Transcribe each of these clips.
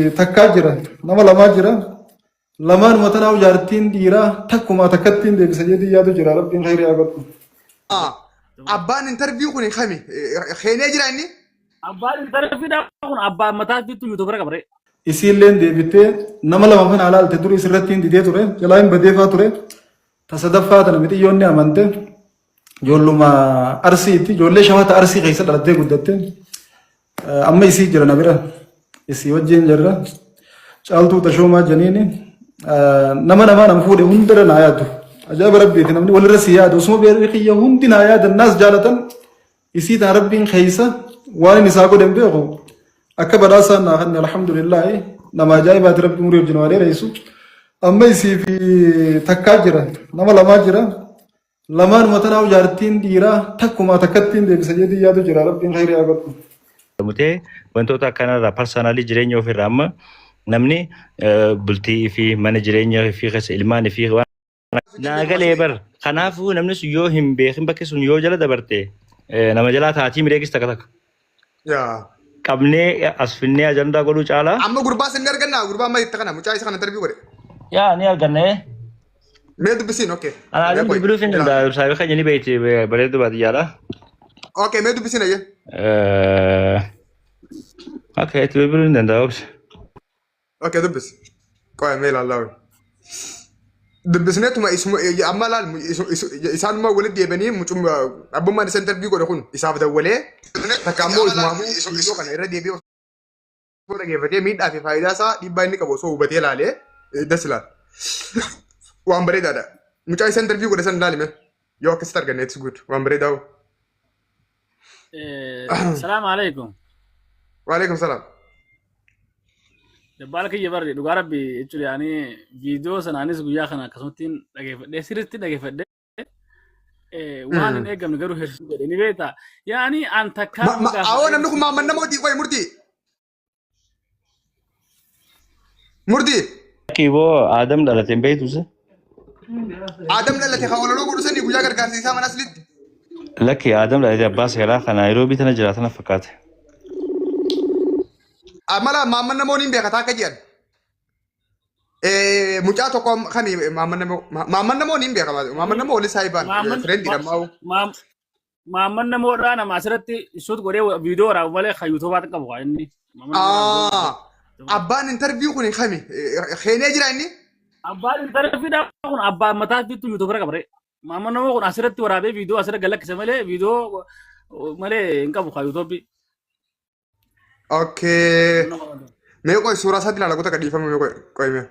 تكاجرة نما لما جرا لما متنا وجارتين ديرا تكما تكتين دي بسجدي يادو جرا ربي خير يا رب أبان انترفيو كوني خامي خيني جراني أبان انترفيو ده كون أبان متى بيتو يوتيوب كبره يسيلين دي بيتة نما لما فين على التدري سرتين دي توري جلاين بديفا توري تصدفات أنا متى يوني أمانته جولو ما أرسيتي جولي شوات أرسي خيسة لدي قدتين أما يسي جرا نبرة يسي وجين جرا شالتو تشوما جنيني نما نمفود هندر ناياتو أجاب ربي تنمني ولا رسياد وسمو بيرخي هندي نايات الناس جالة يسي تربين خيسة واني نساقو دمبيغو أكبر أسان أخذنا الحمد لله نما جاي بعد ربي مريب جنواري رئيسو أما يسي في تكاجرة نما لما جرا لما متنا وجارتين ديرا تكما تكتين دي بسجدي يادو جرا ربي خير يا رب متى وانتو كان را personally جرينيو في رام نمني بلتي في من جرينيو في خس إلمان في ناقل إبر خنافو نمني سيو هم بيخم بكس سيو جلا دبرتي نما جلا ثاتي مريكس تكتك يا قبلني أسفني أجندا قولو چالا أما غربا سنر كنا غربا ما يتكنا مچاي سكان انترفيو كوري يا نيا قرنه ميد بسين اوكي أنا أجن بيبلو فين جندا سايب خجني بيتي بريدو بعد يالا اوكي ميد بسين أيه اوكي تبيبلو جندا اوكس اوكي دبس كوي ميل الله دبسنت ما اسمه أما لا إنسان ما ولد يبني مچum أبو ما نسنتر بيقول يكون إسافة وله تكامل اسمه إسو كان يرد يبي ولا كيفتي ميد أفي فايدة سا يباني كبوسو وبتيه لاليه دسلا وان بريدا ده مچاي سنتر بيقول سن لالي مه يو كستر كان it's good وان بريدا السلام عليكم وعليكم السلام بالك يبر دوغارا بي اچولي يعني فيديو سنانيس غيا خنا كسوتين دغه سيرتي دغه فد وان نيغم نغرو هرسو دني بيتا يعني انت كان اون نكو ما من مودي كوي مردي كيبو آدم دلتين بيتوسه آدم دلتي خاول لو غدو سني غيا غرغار سيسا مناسلت لك آدم دلتي عباس هلا خنا نيروبي تنجراتنا فكات amala mamman namo nin beka taka jian mucha to kom khani mamman namo nin beka mamman namo li saiban friend dira mau mamman namo rana masarati shoot gore video ra wale khayuto bat ka bwa inni abban interview kuni khami khene jira inni abban interview da kun abba mata bitu youtube ra kabre mamman namo kun asarati warabe video asara galak samale video male inka bwa khayuto bi اوكي मैं कोई सूरा सा दिला लगो तो कड़ी फम में कोई मैं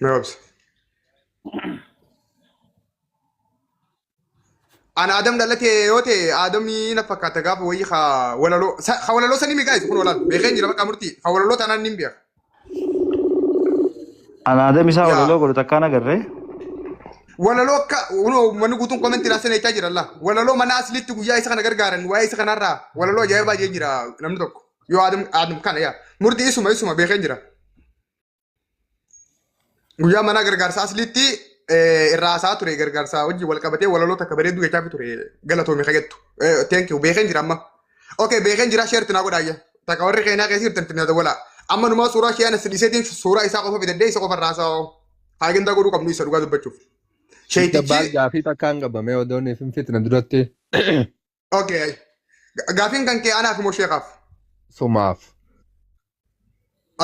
वापस انا ادم دلتي يوتي ادمي نفكا تغاب وي خا ولا لو سني ميغايز كون ولا بيغني ربك امرتي ولا لو تانا نيمبيا انا ادم مسا ولا لو قلت كانا غري ولا لو ونو من غوتون كومنت لا سنه تاجر الله ولا لو من اسلت يا يسخنا غرغارن واي سخنا را ولا لو جاي باجي جرا نمدك يو ادم كان يا مرتي اسمه بيخنجرا ويا منا غرغار ساسلتي الراسات تري غرغار سا وجي والكبتي ولا لو تكبري دو يتابي تري غلطو مي خجت ثانك يو بيخنجرا ما اوكي بيخنجرا شيرتنا غدايا تكوري خينا كثير تنتنا ولا اما نما صوره شي انا سديسيتين صوره يساقو في الدي ساقو فراسا هاجن دغدو كم نيسر غادو بچوف Dabbal gaafii takkaan qabamee odoon ifin fitna duratti. Okay. Gaafiin kan kee anaaf moo sheekaaf? Sumaaf.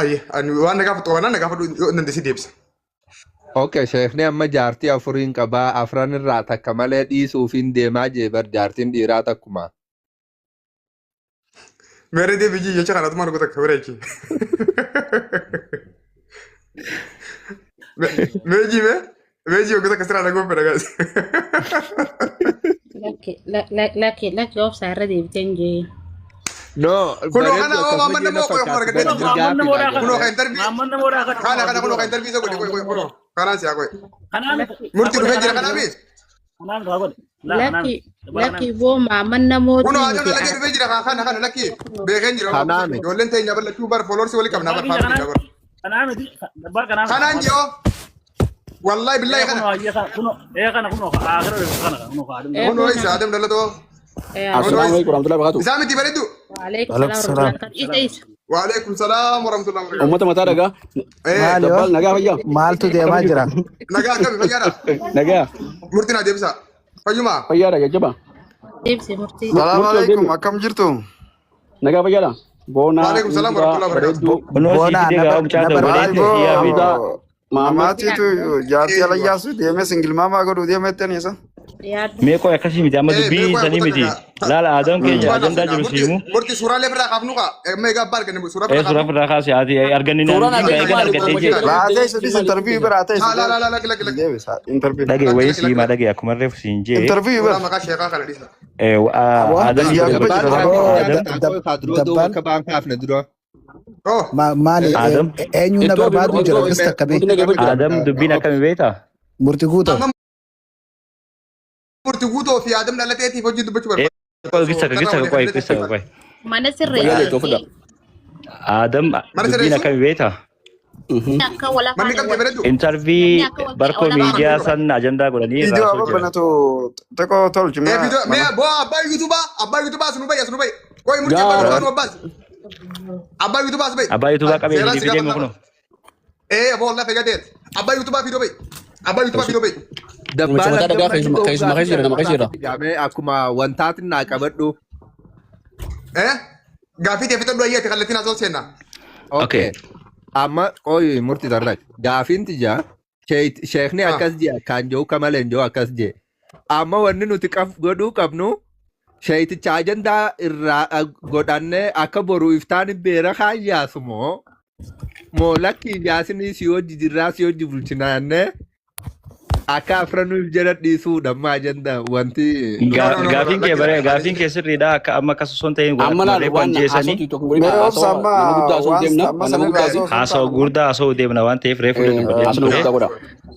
Ayye, ani waan na gaafatu waan na gaafatu dandeessii deebisa. Okay, sheekni amma jaartii afuriin qabaa afran irraa takka malee dhiisuufiin deemaa jeebar jaartiin dhiiraa takkuma. Mere deebii jecha kanatu maal goota akka bareechi. Meeji mee? Veji yo kita sera lagu pada guys. Laki of Sarah di Tenji. No, kuno kana o mamman namo ko ko ragade. Kuno ka interview. mamman namo ra Kana kuno ka interview so ko kuno. Kana siya ko. kana Murti do veji kana bis. kana rago Laki bo mamman namo Kuno ada lagi do veji kana laki. Begen jira. Yo lente nyabal la tubar followers wali kam na bar family. Kana njo. والله بالله كنا كنا كنا آخر كنا كنا إيش آدم دلته Assalamualaikum warahmatullahi wabarakatuh. Isa miti bareedu. Waalaikum salam warahmatullahi wabarakatuh. Isa. Waalaikum salaam warahmatullahi wabarakatuh. Ummata mataa dhagaa. Dabbal nagaa fayyaa. Maaltu deemaa jira? Nagaa akkami fayyaadha? Nagaa. Murtiin haa deebisa. Fayyumaa? Fayyaadha jajjaba. Deebsi murtii. Salaamu alaikum, akkam jirtu? Nagaa fayyaadha. Boonaa. Waalaikum salaam warahmatullahi wabarakatuh. Boona Amaatiitu jaartii alayyaasu deemee singilmaamaa godhuu deemettanii isa? Meeqoo akkasii miti amma dubbii sanii miti. Laala aadaan keenya ajandaa jiru siimu. Murtii suuraalee biraa qaafnu kaa. Meegaa abbaa arganne suuraa biraa Suuraa qaafnu. firraa kaasee ati arganni naannoo eegan argatee jira. Baatee sudis intarviyu bira ta'e Laa. Dhagee wayii siimaa dhagee akkuma reefu siin jee. intarviyu Suuraa bira maqaa sheekaa kana dhiisna. Oh. maali Adam. eenyu na barbaadu jira gista akkamii Adam dubbiin akkami beektaa? murti guuto Murtii guutoo fi Adam dhalateetiif hojii dubbachuu barbaada. Gisa qoy. Mana sirreessite. Adam dubbiin akkami beektaa? Akka wala Manni qabdee bareedu. Intervii barkoo miidiyaa san ajandaa godhanii viidiyoo raasuu jira. abbanatu xiqqoo tolchu Video mee boo abbaa yuutubaa sunu bayya. Koy murtii abbaa yuutubaa nu abbaas. Abbaa yuutubaa bay. Abbaa yuutubaa qabee ni fidee mu kuno. Boo lafa gadeet. Abbaa yuutubaa fidoo bay. Mataa dhagaa keessumaa keessa jira nama keessa jira. Akkuma wantaatiin naa qabadhu. Gaafii ta'e fixadhu ayyaati kallattiin haasoo seenna. Okay. Amma qoyi murtii darraq. Gaafiin tijaa sheekni akkas jee kan jiru kamaleen jiru akkas jee. Amma wanni nuti godhuu qabnu sheeticha ajandaa irraa godhannee akka boru iftaan beera kaayyaas moo lakki yaasinii si hojii jirraa si hojii bulchinaannee akka afranuuf jala dhiisuudha amma ajandaa wanti. Gaafiin kee sirriidha akka amma akkas osoo hin ta'in Amma laal waan haasawaa gurguddaa haasawuu deemna waan ta'eef reefu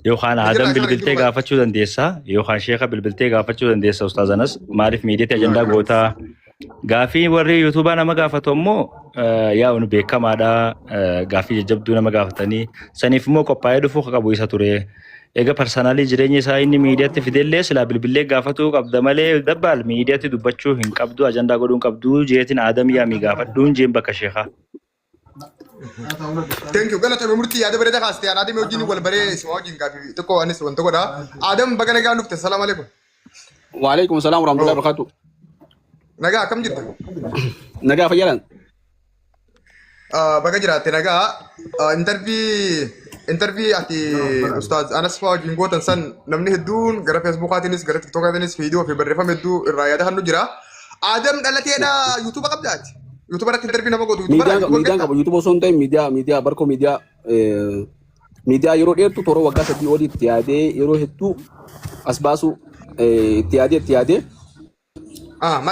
yookaan Adam bilbiltee gaafachuu dandeessa yookaan sheeka bilbiltee gaafachuu dandeessa ustaazanas maaliif miidiyaatti ajandaa gootaa gaafii warri yuutuubaa nama gaafatu ammoo yaa'uun beekamaadha gaafii jajjabduu nama gaafatanii saniif immoo qophaa'ee dhufuu qabu isa ture. Ega personalii jireenya isaa inni miidiyaatti fidellee silaa bilbilee gaafatuu qabda malee dabbaal miidiyaatti dubbachuu hin qabdu ajandaa godhuu hin qabdu jeetiin Adam yaamii gaafadhuun jeen bakka sheekaa. Thank you. Galata murtii yaada bareedaa kaastee Adam wajjin wal baree isuma wajjin gaafii xiqqoo anis wanta godha. Adam baga nagaa dhufte. Salaamu alaikum. Waalaikum salaam warahmatullahi wabarakatuh. Nagaa akkam jirta? Nagaa fayyaadhaan. Baga jiraatte nagaa. Intervii ati Ustaaz Anas fa'aa wajjin gootan san namni hedduun gara Feesbuukaatiinis gara Tiktookaatiinis viidiyoo fi barreeffama hedduu irraa yaada hannu jira. Adam dhalateedha yuutuuba qabdaati. Yuutuuba irratti intervii nama godhu. Miidiyaan qabu yuutuuba osoo hin ta'in miidiyaa barkoo miidiyaa yeroo dheertuu toora waggaa 3 olii itti yaadee yeroo hedduu as baasu itti yaadee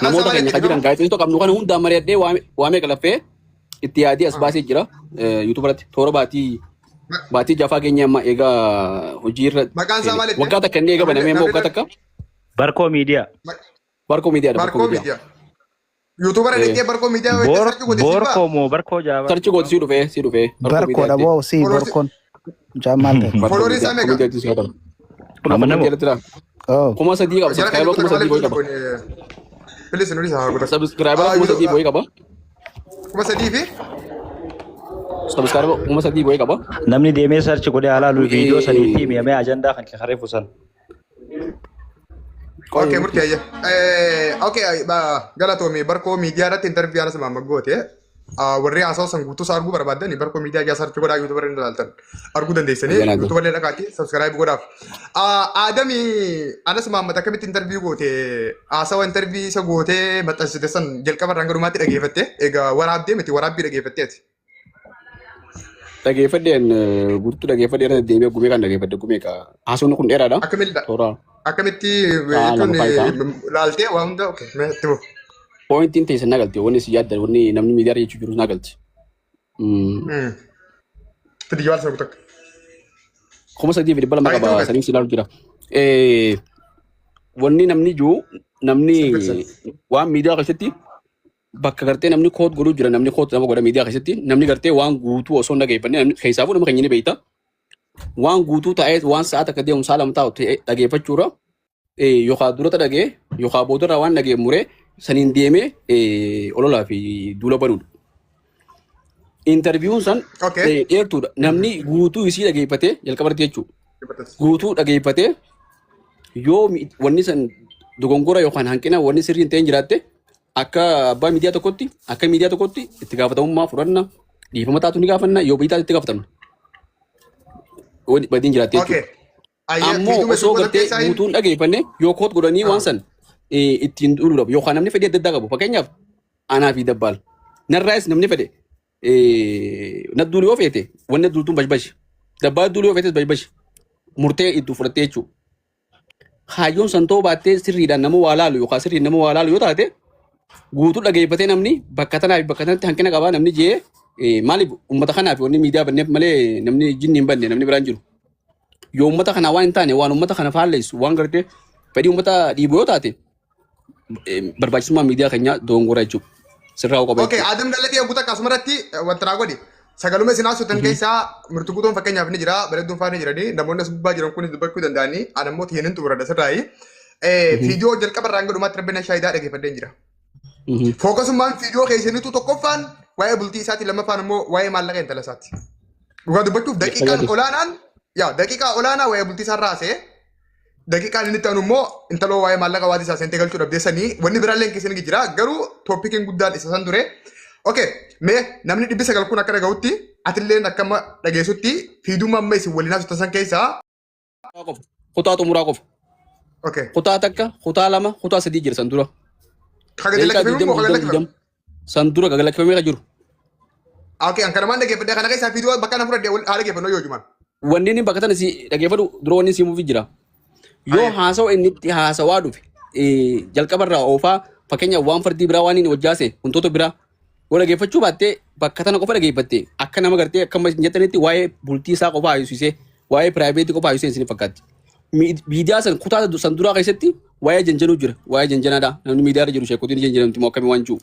namoota keenya kan jiran gaazexeessitoota qabnu kana hundaan mari'adhee waamee qalaffee itti yaadee as baasee jira yuutuuba irratti toora baatii jafaa keenya amma egaa hojii irra waggaa takka inni eega banamee immoo waggaa takka Barkoo miidiyaa. Barkoo miidiyaa. YouTuber ada barko media Borko mo barko java. Search go si dufe. Barko da bo si barkon. Jamal de. Follow this ame. Mana mo? Oh. Kuma sadi ka subscriber kuma sadi boy ka ba. Please no sa Subscriber kuma sadi boy ka ba. Kuma sadi fi? Subscriber kuma sadi boy ka ba. Namni deme search ko de ala lu video saniti me me agenda kan ke khare fusan. Okay, murti aja. Okay, galatomi barko media rat interview ana sama magote. Warri asal sanggutu sargu barbada ni barko media aja search goda YouTuber ini daltan. Argu dan desa ni YouTuber le nakati subscribe goda. Adami ana sama mata kami interview gote. Asa interview sa gote mata desan jel kabar rangga rumah tidak gefette. Ega warab de meti warab bi tidak gefette. Dhageeffadheen guutuu dhageeffadheen deemee gumee kan dhageeffadhe ka haasawni kun dheeraadha. Akkamitti jechuun laaltee waa hunda itti bu'u. Pointiin teessa na galte wanni si yaadda wanni namni miidiyaa jechuu jiru na galte. Fidi jawaal sana kutak. Kuma sadii fi dhibba lama qaba saniif si ilaalu jira. Wanni namni jiru namni waan miidiyaa keessatti bakka gartee namni koot godhuu jira namni koot nama godha miidiyaa keessatti namni gartee waan guutuu osoo hin dhageeffanne namni keessaafuu nama keenya ni beekta waan guutuu ta'ee waan sa'aat akka deemu saalam taa'u dhageeffachuudha yookaan durata dhagee yookaan boodarraa waan dhagee muree saniin deemee ololaa fi duula banuudha. Interviewun san dheertuudha. Namni guutuu isii dhageeffatee jalqabarti jechuudha. Guutuu dhageeffatee yoo wanni san dogongora yookaan hanqina wanni sirrii hin ta'in jiraatte akka abbaa miidiyaa tokkotti akka miidiyaa tokkotti itti gaafatamummaa fudhanna dhiifama taatu ni gaafanna yoo biitaatti itti gaafatamna. Badiin jiraatte jechuudha. Ammoo osoo gartee guutuun dhageeffanne yoo koot godhanii waan san ittiin dhuluudhaaf yookaan namni fedhii adda addaa qabu fakkeenyaaf aanaa fi dabbaal narraayis namni fedhe nadduuli yoo feete wanni nadduultuun bashbashi dabbaal duuli yoo feetes bashbashi murtee itti fudhattee jechuudha. Haayyoon san ta'uu baattee sirriidhaan nama waa laalu yookaan sirriin nama waa laalu yoo taate guutuu dhageeffatee namni bakka tanaa fi bakka tanatti hanqina qabaa namni jee maaliif uummata kanaaf wanni miidiyaa banneef malee namni jinni hin banne namni biraan jiru. Yoo uummata kana waan hin taane waan uummata kana faalleessu waan gartee fedhii uummata dhiibu yoo taate barbaachisummaa miidiyaa keenyaa dogongora jechuudha. Sirraa qaba. Okay, Adam Dalatee Guutaa akkasumarratti wanta naa godhi. Sagalume sinaa suutan keessaa mirtu guutuun fakkeenyaaf ni jira, bareedduun faana jiranii, namoonni as gubbaa jiran kunis dubbachuu danda'anii, anammoo tiyyanin xumuradha sirraayi. Viidiyoo jalqaba irraan gadhumaatti rabbina shaayidaa dhageeffadheen jira. Fookasummaan viidiyoo keessaniitu tokkoffaan waa'ee bultii isaati lammaffaan immoo waa'ee maallaqa intala isaati. Dhugaa dubbachuuf daqiiqaan olaanaa waa'ee bultii isaa raasee daqiiqaan inni ta'an immoo intaloo waa'ee maallaqa waatii isaa seentee galchuu dhabdeessanii wanni biraallee keessanii jira garuu tooppikiin guddaan isa san ture. Okay, mee namni 900 kun akka dhaga'utti atilleen akkama dhageessutti fiiduma amma isin waliin haasoftan san keessaa kutaa xumuraa qofa. Okay. Kutaa takka, kutaa lama, kutaa sadii jira san dura. San dura gagalakkifamee ka jiru. Okay, an kanamaan dhageeffadhe kana keessaa fiiduma bakka na fudhadhe haa dhageeffannoo yoo juman. Wanni inni bakka tana si dhageeffadhu dura wanni si muufii jira. Yoo haasawa inni itti haasawaa dhufe jalqabarraa oofaa fakkeenyaaf waan fardii biraa waan inni wajjaase wantoota biraa wala geeffachuu baattee bakka tana qofa dhageeffatte akka nama gartee akka jettanitti waa'ee bultii isaa qofa haasisee waa'ee piraayiveetii qofa haasisee isin fakkaatti. Miidiyaa san kutaa san duraa keessatti waa'ee janjanuu jira waa'ee janjanaadha namni miidiyaa irra jiru sheekotiin janjanamti moo akkamii waan jiru.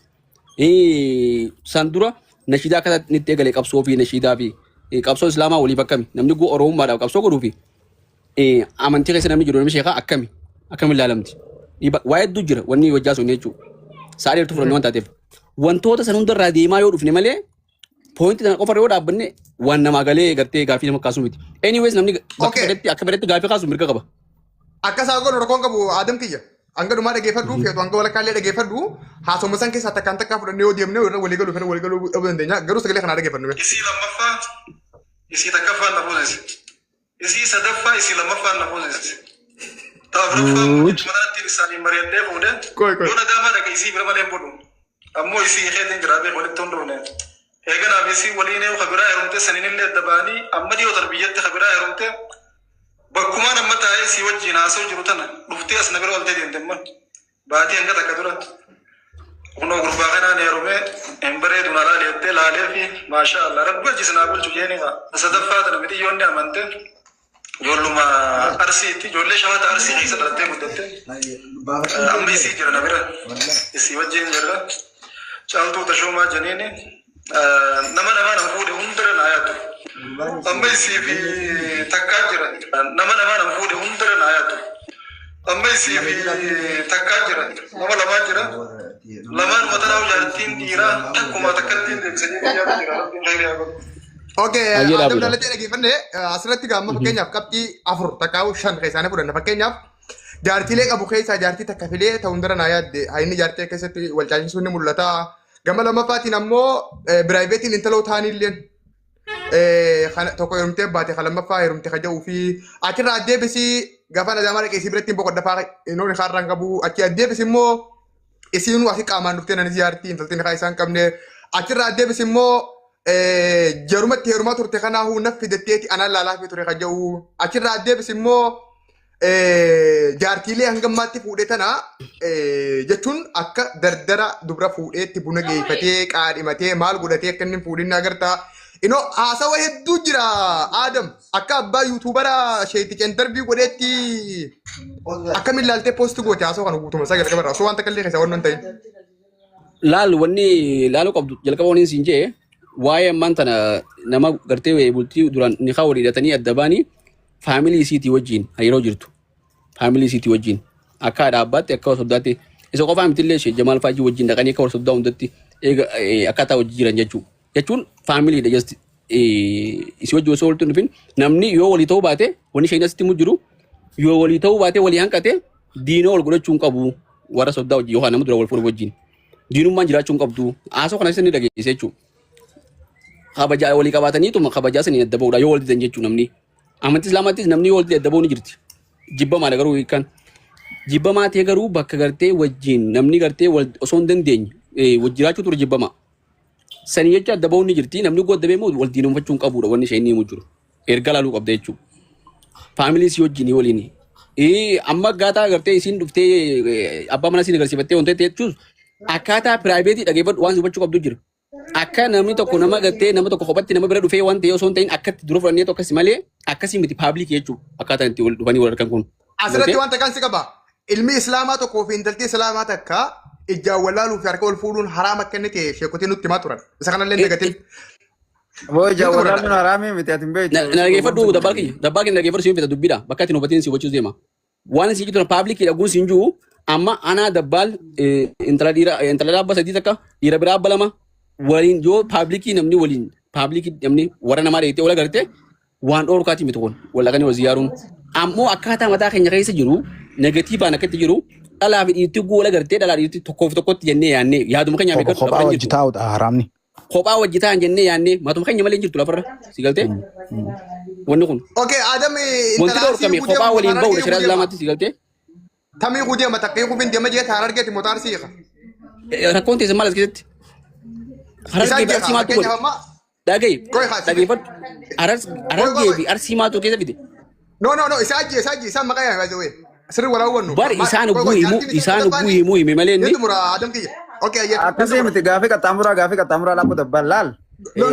San dura nashiidaa akka itti eegale qabsoo fi nashiidaa fi qabsoo islaamaa waliif akkami namni oromummaadhaaf qabsoo godhuu fi amantii keessa namni jiru namni sheekaa akkami ilaalamti. Waa'ee hedduu jira wanni wajjaasu jechuudha. Sa'a dheertuu fudhanne waan taateef. Wantoota san hundarraa deemaa yoo dhufne malee poointi sana qofa yoo dhaabbanne waan namaa galee gartee gaafii nama kaasuu miti. Anyways namni bakka fedhetti gaafii kaasu mirga qaba. Akka isaa godhu rakkoon qabu Adam kiyya. Hanga dhumaa dhageeffadhu feetu hanga walakkaallee dhageeffadhu haasoma san keessaa takkaan takkaa fudhannee yoo deemne irra walii galuu dhabuu dandeenya garuu sagalee kanaa dhageeffannu. Isii lammaffaa isii takkaffaan na fuusis. Isii sadaffaa isii lammaffaan na fuusis. Taafuraffaan manatti isaanii mari'annee fuudhee yoo nadaamaa dhaga isii bira malee bodhu. Ammoo isii keetiin jiraabee walitti hunduune. Eeganaaf isii waliin kabiraa heerumte saninillee adda ba'anii amma dhiyootan biyyatti kabiraa heerumte bakkumaan amma taa'ee isii wajjin haasa'u jiru tana dhuftee as na bira waltee deemte immoo baatii hanga takka dura. Kunoo gurbaa kanaan heerumee hin bareedu na laaleettee laalee fi maashaa Allah rabbi wajjis naa bulchu jeeniidha. Sadaffaa tana miti yoonni amante ijoolluma arsiitti ijoollee shawata arsii keessa dhalattee guddatte amma isii jira na bira isii wajjin jirra. Caaltuu tashoomaa janiini nama namaan fuudhe hundara naa yaadu. Amma isii fi takkaa jira nama namaan fuudhe hundara naa yaadu. Amma isii fi takkaa jira nama lamaan jira lamaan matanaa jaartiin dhiiraa takkuma takkattiin deebisanii biyyaa jira rabbiin khayriyaa godhu. Okay, Adam Dalatee dhageeffanne asirratti gaamma fakkeenyaaf qabxii 4 takkaa'u 5 keessaanii fudhanna fakkeenyaaf jaartiilee qabu keessaa jaartii takka filee ta'uu hundara naa yaadde inni jaartii keessatti wal caalchisuun ni mul'ata. Gama lammaffaatiin ammoo piraayiveetiin intaloo ta'anillee tokko heerumtee baate kan lammaffaa heerumte kan jedhuu fi achirraa addeebisii gaafa nadaamaa dhaqeessii biratti boqodda faa inni kaarraan qabu achi addeebisi immoo isiinuu asii qaamaan dhuftee nan jaartii intaltiin kaa isaan qabne achirraa addeebisi immoo jarumatti heerumaa turte kanaa huunaf fidatteeti anaan laalaa fi ture kan jedhu achirraa addeebisi immoo jaartiilee hangammaatti fuudhee tana jechuun akka dardara dubra fuudheetti buna geeffatee qaadhimatee maal godhatee akka inni fuudhinni agartaa. Inoo haasawa hedduu jira Adam akka abbaa yuutuubara sheeticha interview godheetti akkamiin ilaaltee poosti goote haasawa kana guutuma isaa jalqabarraa osoo waan takka illee keessa waan ta'in. Wanni laaluu qabdu jalqaba waliin siin jee waa'ee ammaan tana nama gartee bultii duraan niqaa walii hidhatanii adda baanii faamilii isiitii wajjin hariiroo jirtu. Faamilii isiitii wajjin akka dhaabbaatti akka soddaatti isa qofaa mitillee ishee Jamaal Faajii wajjin dhaqanii akka soddaa hundatti akkaataa hojii jiran jechuun faamiliidha just isi wajji osoo walitti dhufin namni yoo walii ta'uu baate wanni isheen asitti mu jiru yoo walii ta'uu baate walii hanqate diinoo wal godhachuun qabu warra soddaa wajji yookaan nama dura wal fuudhu wajjin diinummaan jiraachuun qabdu haasoo kana isin dhageessee jechuudha. Kabajaa walii qabaataniituma kabajaa sanii adda ba'uudha yoo wal didan jechuun namni amantii islaamaattis namni yoo wal adda ba'uu ni jirti. Jibbamaa garuu hiikan jibbamaa ta'e garuu bakka gartee wajjin namni gartee osoo hin dandeenye wajjiraachuu ture jibbamaa. Sanii jecha adda ba'uu ni jirti namni godda beemu wal diinumfachuun qabuudha wanni isheen himu jiru. Erga laaluu qabda jechuudha. Faamiliis wajjin waliin. Amma gaataa gartee isiin dhuftee abbaa manaa isiin agarsiifattee wanta ta'e jechuun akkaataa piraayiveetii dhageeffadhu waan hubachuu qabdu jira. Akka namni tokko nama gartee nama tokko kophatti nama bira dhufee waan ta'e osoo hin ta'in akkatti dura fudhannee tokkos malee akkasii miti paabliikii jechuudha. Akkaataa itti wal dhufanii wal argan kun. Asirratti wanta kan si qaba. Ilmi islaamaa tokkoo fi intaltii islaamaa takka ijaan wallaaluu fi harka wal fuudhuun haraam akka inni ta'e sheekotiin nutti himaa turan. Isa kanallee dagatiin. Boo ijaan wallaaluun haraamii miti ati hin beektu. Dhageeffadhu dabbaakin dhageeffadhu siin fita dubbiidha. Bakka itti hubatiin si hubachiisu deema. Waan si jiru paabliikii dhaguun siin jiru amma anaa dabbaal intala dhaabba sadii takka dhiira biraa abba lama waliin yoo paabliikii namni waliin paabliikii namni warra namaa dheettee wal agarte waan dhoorkaati miti kun wallaqanii wal ziyaaruun ammoo akkaataa mataa keenya keessa jiru negatiivaan akkatti jiru dhalaa fi dhiirti wal agartee dhalaa dhiirti tokkoof tokkotti jennee yaannee yaaduma keenya beekatu kophaa wajji taa'udha haraamni. Kophaa wajji taa'an jennee yaannee matuma keenya malee jirtu lafarra si galtee wanni kun. Okay, Adam wanti dhoorkame kophaa waliin ba'uudha shari'a islaamaatti si galtee. Tamii gudee matakee kubbin deema jee taar argeeti motaar siiqa. Rakkoon teessa maal as keessatti. Harargee fi arsii maatu godhe. Dhageeffadhu. Harargee fi arsii maatu keessa fide. No, isaa isaan maqaa yaa baay'ee. Asirri waraawwannu. Bari isaan ugguu himuu hime malee inni. Nitu muraa Adam kiyya. Okay, ayyaa. Akkasii miti gaafii qaxxaamuraa lakkuu dabbaan laal. No.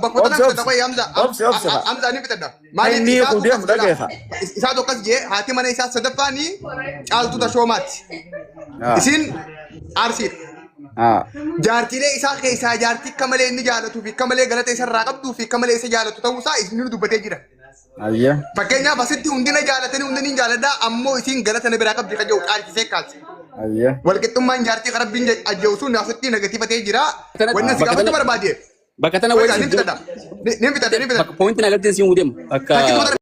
Bakka tanaa tokko Hamza. Hamza ni bitadha. Inni kudeemu dhageessa. Isaa tokkos jee haati mana isaa sadaffaanii caaltuu tashoomaati. Isin arsiidha. Jaartiilee isaa keessaa jaartii akka malee inni jaalatuu fi akka malee galata isa irraa qabduu fi akka malee isa jaalatu ta'uusaa isin dubbatee jira. Fakkeenyaaf asitti hundina jaalatanii hundina hin jaaladhaa ammoo isin galata na biraa qabdi qajeelu caalchisee kaalti. Walqixxummaan jaartii qarabbiin ajjeesuun asitti negatiifatee jira. Wanni si gaafachuu barbaade. Bakka tana wayii ni bitadha. Poointi na galtee siin deemu.